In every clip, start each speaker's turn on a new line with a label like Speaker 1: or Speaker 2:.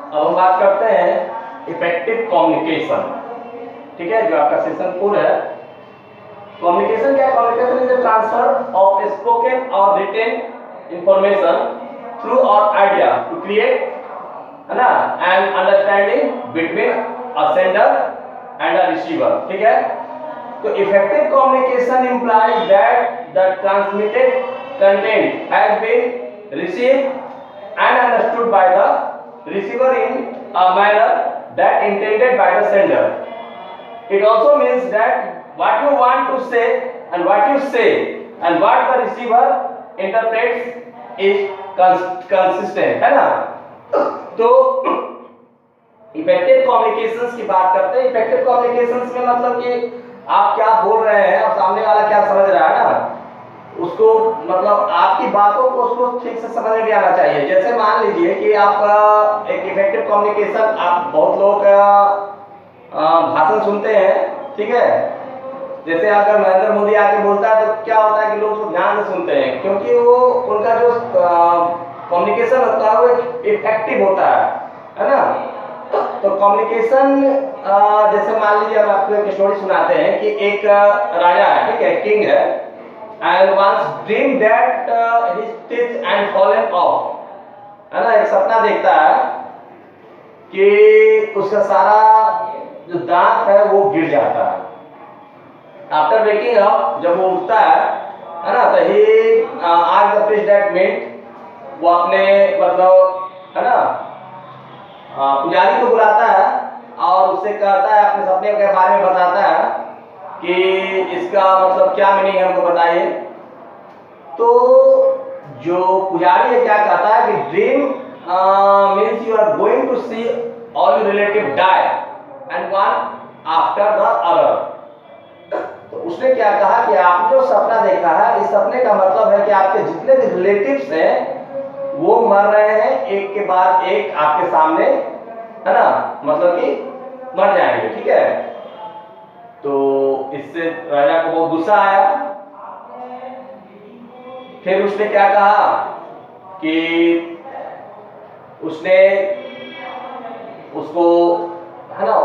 Speaker 1: अब हम बात करते हैं इफेक्टिव कम्युनिकेशन। ठीक है, जो आपका सेशन 4 है। कम्युनिकेशन क्या है? Communication is the transfer of spoken और रिटन इंफॉर्मेशन थ्रू और आइडिया टू क्रिएट, है ना, and understanding between a sender and a receiver. ठीक है, तो effective communication implies that the transmitted content has been received and understood by the receiver in a manner that intended by the sender. It also means that what you want to say and what you say and what the receiver interprets is consistent, है ना। तो effective communications की बात करते हैं। Effective communications में मतलब कि आप क्या बोल रहे हैं और सामने वाला क्या समझ रहा है ना, उसको मतलब आपकी बातों को उसको ठीक से समझ में आना चाहिए। जैसे मान लीजिए कि आप एक इफेक्टिव कम्युनिकेशन, आप बहुत लोग का भाषण सुनते हैं, ठीक है। जैसे अगर नरेंद्र मोदी आके बोलता है तो क्या होता है कि लोग उसको ध्यान से सुनते हैं, क्योंकि वो उनका जो कम्युनिकेशन होता है वो इफेक्टिव होता है ना। तो कम्युनिकेशन, जैसे मान लीजिए हम आपको एक स्टोरी सुनाते हैं कि एक राजा है, ठीक है, किंग है, and once dream that his teeth and fallen off, है ना। एक सपना देखता है कि उसका सारा जो दांत है वो गिर जाता है। आफ्टर वेकिंग अप, जब वो उठता है ना, तो he asked the priest that meet, वो अपने मतलब, है ना, पुजारी को बुलाता है और उससे कहता है, अपने सपने के बारे में बताता है कि इसका मतलब क्या मीनिंग है, हमको बताइए। तो जो पुजारी है क्या कहता है कि dream means you are going to see all your relative die and one after the other. तो उसने क्या कहा कि आपने जो सपना देखा है, इस सपने का मतलब है कि आपके जितने भी रिलेटिव्स हैं वो मर रहे हैं एक के बाद एक आपके सामने, है ना, मतलब कि मर जाएंगे। ठीक है, तो इससे राजा को बहुत गुस्सा आया। फिर उसने क्या कहा कि उसने उसको, है ना,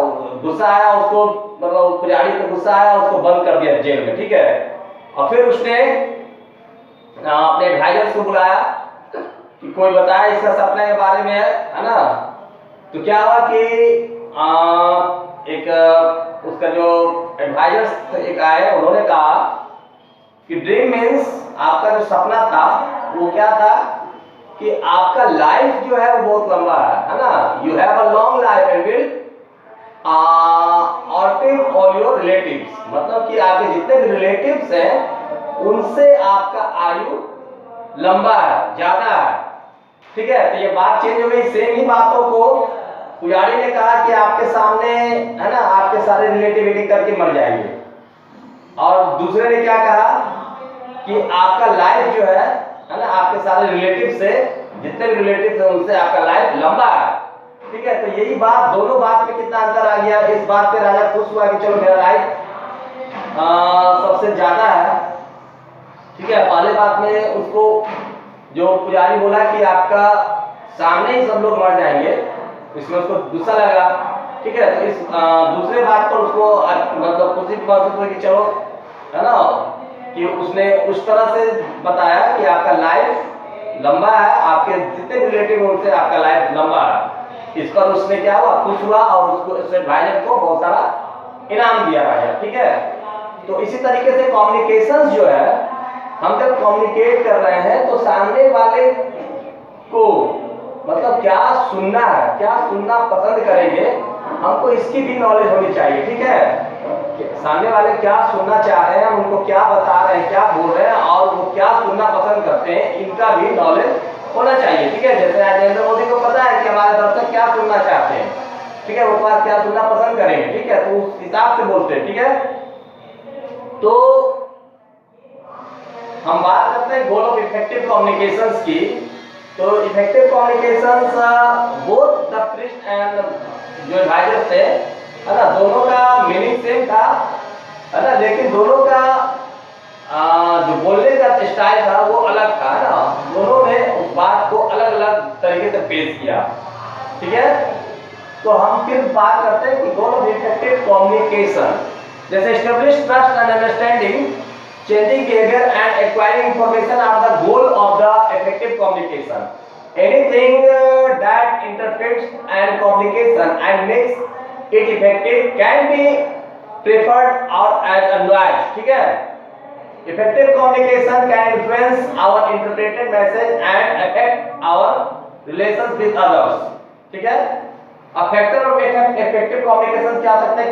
Speaker 1: गुस्सा आया उसको, मतलब पुजारी को गुस्सा आया, उसको बंद कर दिया जेल में। ठीक है, और फिर उसने अपने एडवाइजर्स को बुलाया कि कोई बताए इसका सपने के बारे में, है ना। तो क्या हुआ कि एक उसका जो एडवाइजर्स एक आए, उन्होंने कहा कि ड्रीम मीन्स, आपका जो सपना था वो क्या था कि आपका लाइफ जो है वो बहुत लंबा है ना। You have a long life and will outlive all your relatives, मतलब कि आपके जितने भी रिलेटिव्स हैं उनसे आपका आयु लंबा है, ज्यादा है। ठीक है, तो ये बात चेंज हो गई। सेम ही बातों को पुजारी ने कहा कि आपके सामने, है ना, आपके सारे रिलेटिव एक करके मर जाएंगे, और दूसरे ने क्या कहा कि आपका लाइफ जो है ना, आपके सारे रिलेटिव से, जितने भी रिलेटिव हैं उनसे आपका लाइफ लंबा है। ठीक है, तो यही बात, दोनों बात में कितना अंतर आ गया। इस बात पे राजा खुश हुआ कि चलो मेरा लाइफ सबसे ज्यादा है। ठीक है, पहले बात में उसको जो पुजारी बोला कि आपका सामने ही सब लोग मर जाएंगे, इसमें उसको गुस्सा लगा। ठीक है, तो इस दूसरे बात पर उसको मतलब खुशी महसूस हुई कि चलो, है ना, कि उसने उस तरह से बताया कि आपका लाइफ लंबा है, आपके जितने रिलेटिव उनसे आपका लाइफ लंबा है। इस पर उसने क्या हुआ, खुश हुआ, और उसको उस एडवाइजर को बहुत सारा इनाम दिया राजा। ठीक है, तो इसी तरीके से कम्युनिकेशन जो है, हम जब कम्युनिकेट कर रहे हैं तो सामने वाले को मतलब क्या सुनना है, क्या सुनना पसंद करेंगे, हमको इसकी भी नॉलेज होनी चाहिए। ठीक है, सामने वाले क्या सुनना चाह रहे हैं, हम उनको क्या बता रहे हैं, क्या बोल रहे हैं, और वो क्या सुनना पसंद करते हैं, इनका भी नॉलेज होना चाहिए। ठीक है, जैसे आज नरेंद्र मोदी को पता है कि हमारे दर्शक क्या सुनना चाहते हैं, ठीक है, वो बात क्या सुनना पसंद करेंगे। ठीक है, तो उस हिसाब से बोलते हैं। ठीक है, तो हम बात करते हैं गोल ऑफ इफेक्टिव कम्युनिकेशंस की। तो effective communications both the priest and जो एडवाइजर थे, है ना, दोनों का मीनिंग सेम था, है ना, लेकिन दोनों का जो बोलने का स्टाइल था वो अलग था, है ना। दोनों ने उस बात को अलग अलग तरीके से पेश किया। ठीक है। तो हम फिर बात करते हैं कि गोल ऑफ इफेक्टिव कम्युनिकेशन, जैसे establish trust and understanding, changing behavior and acquiring information are the goal of the effective communication. Anything that interferes and communication and makes it effective can be preferred or as a noise, ठीक है। Effective communication can influence our interpreted message and affect our relations with others, ठीक है। अब factor of effective communication क्या हो सकते हैं?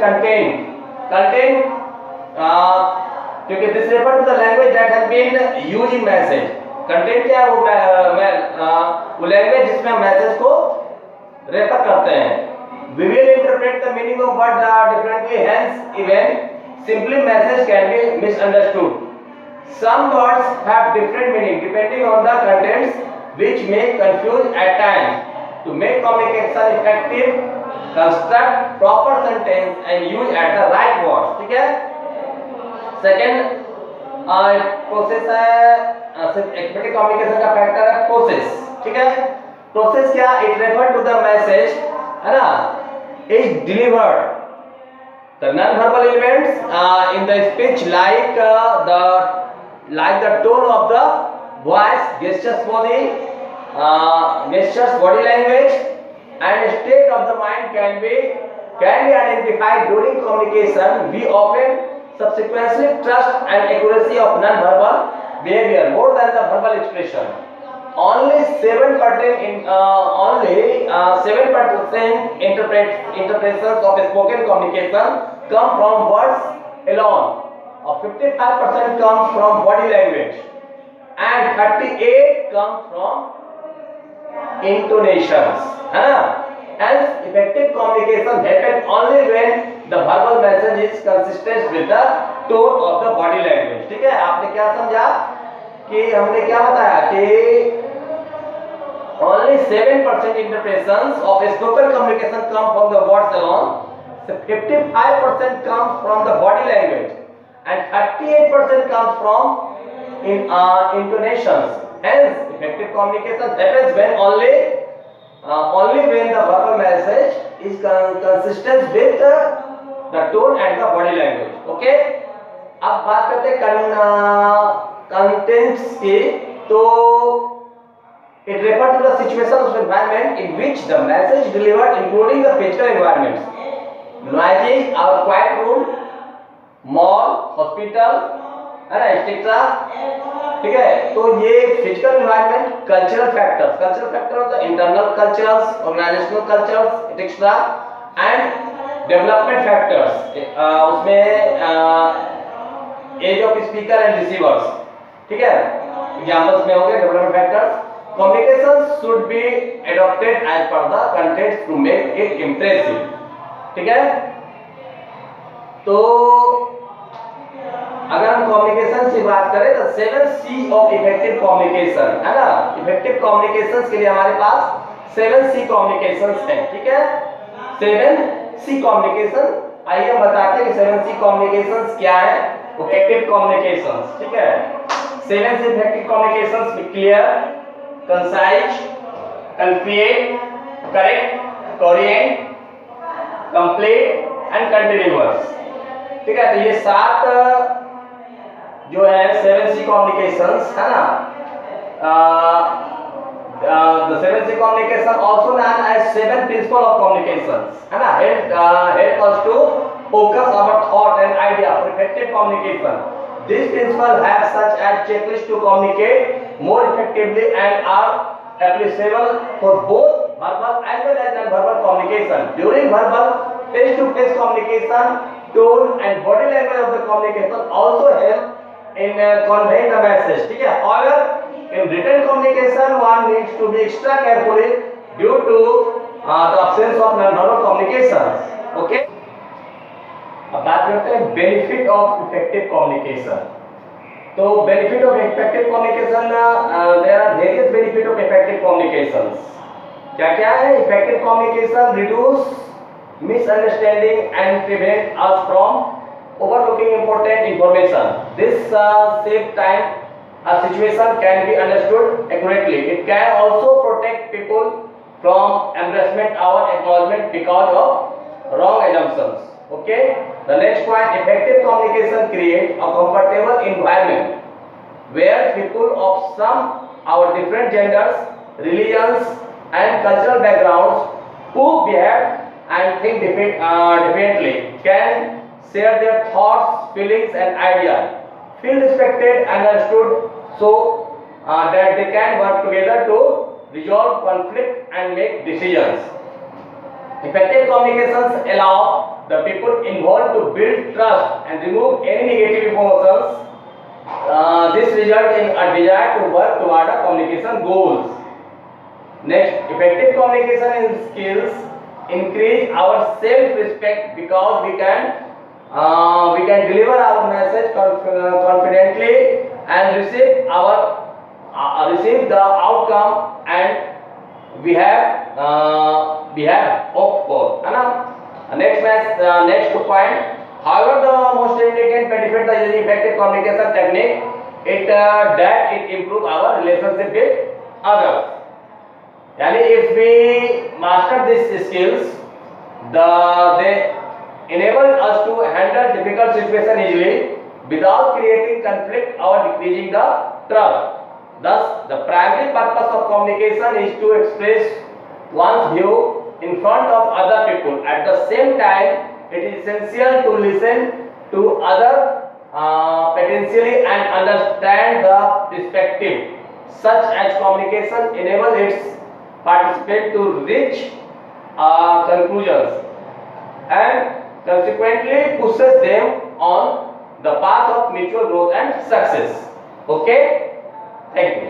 Speaker 1: Content क्योंकि this refer to the language that has been used in message. Content क्या है? वो लैंग्वेज जिसमें हम मैसेज को रेफर करते हैं। We will interpret the meaning of word differently, hence even simply message can be misunderstood. Some words have different meaning depending on the contents which may confuse at times. To make communication effective, construct proper sentence and use at the right words, ठीक है। Second process है, effective communication का factor है process, ठीक है। Process क्या? It refer to the message, है ना, is delivered the non verbal elements in the speech like the tone of the voice, gestures, body language and state of the mind can be identified during communication. We often subsequently trust and accuracy of non-verbal behavior more than the verbal expression. Only 7% interpretations of spoken communication come from words alone, or 55% comes from body language, and 38 comes from intonations, है ना। Hence, effective communication happens only when the verbal message is consistent with the tone of the body language, ठीक है। आपने क्या समझा कि हमने क्या बताया कि only 7% interpretations of spoken communication come from the words alone, 55% comes from the body language, and 38% comes from intonations. Hence, effective communication happens when only when the verbal message is consistent with the tone and the body language. Okay? अब बात करते हैं contents की। तो it refers to the situation of environment in which the message delivered, including the physical environments, noisy or quiet room, mall, hospital, है ना, etc. ठीक है। तो ये physical environment, cultural factor of the internal cultures, organisational cultures etcetera, and development factors, उसमें as of speaker and receivers, ठीक है। Examples में होंगे development factors. Communication should be adopted as per the contents to make it impressive, ठीक है। तो अगर हम कम्युनिकेशन की बात करें तो 7C ऑफ इफेक्टिव कम्युनिकेशन, है ना। इफेक्टिव कम्युनिकेशंस के लिए हमारे पास 7C कम्युनिकेशंस हैं, ठीक है। 7C कम्युनिकेशन, आइए हम बताते हैं कि 7C कम्युनिकेशंस क्या है। इफेक्टिव कम्युनिकेशंस, ठीक है। 7C इफेक्टिव कम्युनिकेशंस में clear, concise, confuse, correct, coherent, complete and continuous, ठीक है। तो ये 7 जो है 7C कम्युनिकेशंस, है ना। The 7C communication also known as 7 principles of communications, है ना, help us to focus our thought and idea for effective communication. These principles have such as checklist to communicate more effectively and are applicable for both verbal as well as non-verbal communication. During verbal face-to-face communication, tone and body language of the communication also help in conveying the message, ठीक है। However, in written communication one needs to be extra carefully due to the absence of non-verbal communications. Okay? अब बात करते हैं benefit of effective communication. तो benefit of effective communication, there are various benefit of effective communications. क्या क्या है? Effective communication reduce misunderstanding and prevent us from overlooking important information. This save time. A situation can be understood accurately. It can also protect people from embarrassment or acknowledgement because of wrong assumptions. Okay. The next point, effective communication creates a comfortable environment where people of some our different genders, religions, and cultural backgrounds who behave and think differently can share their thoughts, feelings, and ideas, feel respected and understood, so that they can work together to resolve conflict and make decisions. Effective communications allow the people involved to build trust and remove any negative emotions. This result in a desire to work toward a communication goals. Next, effective communication skills increase our self-respect because we can deliver our message confidently and receive the outcome and we have hope for. Next point. However, the most significant benefit of using effective communication technique that it improve our relationship with others. Yani if we master these skills, they enable us to handle difficult situations easily without creating conflict or decreasing the trust. Thus, the primary purpose of communication is to express one's view in front of other people. At the same time, it is essential to listen to other potentially and understand the perspective. Such as communication enables its participant to reach conclusions and consequently pushes them on the path of mutual growth and success. Okay, thank you.